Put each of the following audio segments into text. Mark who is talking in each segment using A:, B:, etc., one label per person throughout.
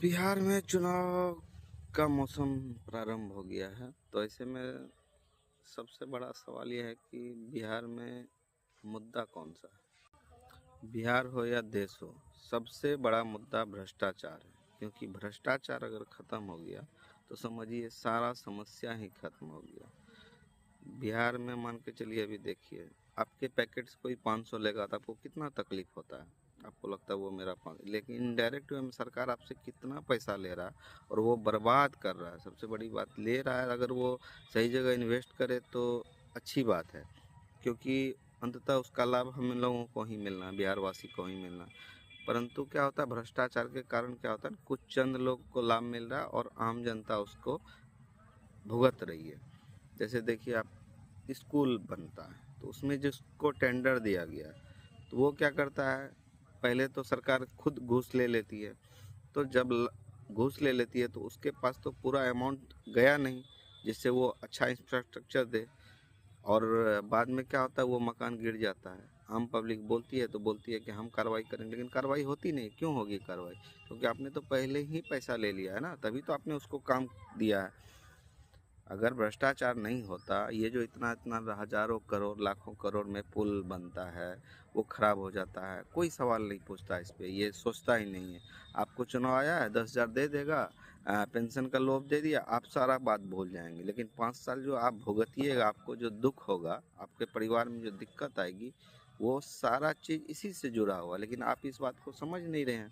A: बिहार में चुनाव का मौसम प्रारंभ हो गया है, तो ऐसे में सबसे बड़ा सवाल यह है कि बिहार में मुद्दा कौन सा है। बिहार हो या देश हो, सबसे बड़ा मुद्दा भ्रष्टाचार है। क्योंकि भ्रष्टाचार अगर ख़त्म हो गया तो समझिए सारा समस्या ही खत्म हो गया। बिहार में मान के चलिए, अभी देखिए, आपके पैकेट से कोई 500 लेगा तो आपको कितना तकलीफ होता है। आपको लगता है वो मेरा लेकिन इनडायरेक्ट वे में सरकार आपसे कितना पैसा ले रहा है और वो बर्बाद कर रहा है। सबसे बड़ी बात, ले रहा है, अगर वो सही जगह इन्वेस्ट करे तो अच्छी बात है, क्योंकि अंततः उसका लाभ हम लोगों को ही मिलना है, बिहार वासी को ही मिलना। परंतु क्या होता है, भ्रष्टाचार के कारण क्या होता है, कुछ चंद लोग को लाभ मिल रहा है और आम जनता उसको भुगत रही है। जैसे देखिए, आप स्कूल बनता है तो उसमें जिसको टेंडर दिया गया तो वो क्या करता है, पहले तो सरकार खुद घूस ले लेती है। तो जब घूस ले लेती है तो उसके पास तो पूरा अमाउंट गया नहीं जिससे वो अच्छा इंफ्रास्ट्रक्चर दे, और बाद में क्या होता है, वो मकान गिर जाता है। आम पब्लिक बोलती है तो बोलती है कि हम कार्रवाई करेंगे, लेकिन कार्रवाई होती नहीं। क्यों होगी कार्रवाई? क्योंकि आपने तो पहले ही पैसा ले लिया है ना, तभी तो आपने उसको काम दिया है। अगर भ्रष्टाचार नहीं होता, ये जो इतना इतना हजारों करोड़ लाखों करोड़ में पुल बनता है वो खराब हो जाता है, कोई सवाल नहीं पूछता इस पे, ये सोचता ही नहीं है। आपको चुनाव आया है, 10,000 दे देगा, पेंशन का लोभ दे दिया, आप सारा बात भूल जाएंगे। लेकिन 5 साल जो आप भुगतिएगा, आपको जो दुख होगा, आपके परिवार में जो दिक्कत आएगी, वो सारा चीज़ इसी से जुड़ा हुआ। लेकिन आप इस बात को समझ नहीं रहे हैं।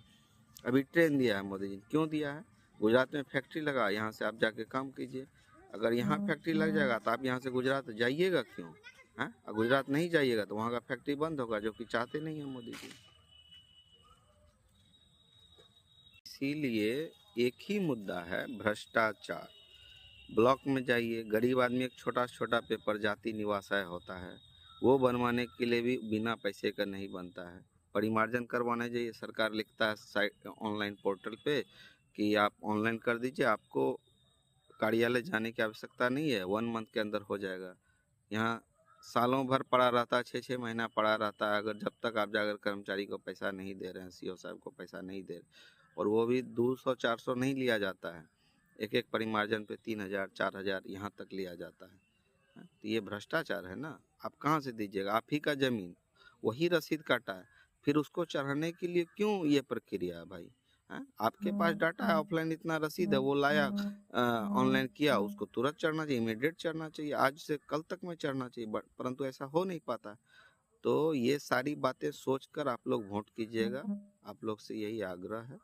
A: अभी ट्रेन दिया है मोदी जी ने, क्यों दिया है? गुजरात में फैक्ट्री लगा, यहाँ से आप जाके काम कीजिए। अगर यहाँ फैक्ट्री लग जाएगा तो आप यहाँ से गुजरात जाइएगा क्यों? हैं? गुजरात नहीं जाइएगा तो वहाँ का फैक्ट्री बंद होगा, जो कि चाहते नहीं है मोदी जी। इसीलिए एक ही मुद्दा है, भ्रष्टाचार। ब्लॉक में जाइए, गरीब आदमी एक छोटा छोटा पेपर जाति निवासाय होता है, वो बनवाने के लिए भी बिना पैसे का नहीं बनता है। परिमार्जन करवाने जाइए, सरकार लिखता है साइट ऑनलाइन पोर्टल पे कि आप ऑनलाइन कर दीजिए, आपको कार्यालय जाने की आवश्यकता नहीं है, 1 मंथ के अंदर हो जाएगा। यहाँ सालों भर पड़ा रहता है, 6-6 महीना पड़ा रहता है, अगर जब तक आप जाकर कर्मचारी को पैसा नहीं दे रहे हैं, सीओ साहब को पैसा नहीं दे रहे, और वो भी 200-400 नहीं लिया जाता है, एक एक परिमार्जन पे 3,000-4,000 यहाँ तक लिया जाता है। तो ये भ्रष्टाचार है ना। आप कहाँ से दीजिएगा? आप ही का जमीन, वही रसीद काटा है, फिर उसको चढ़ाने के लिए क्यों ये प्रक्रिया है भाई? हैं? आपके पास डाटा है, ऑफलाइन इतना रसीद है, वो लाया, ऑनलाइन किया, उसको तुरंत चढ़ना चाहिए, इमीडिएट चढ़ना चाहिए, आज से कल तक में चढ़ना चाहिए, परंतु ऐसा हो नहीं पाता। तो ये सारी बातें सोचकर आप लोग वोट कीजिएगा। आप लोग से यही आग्रह है।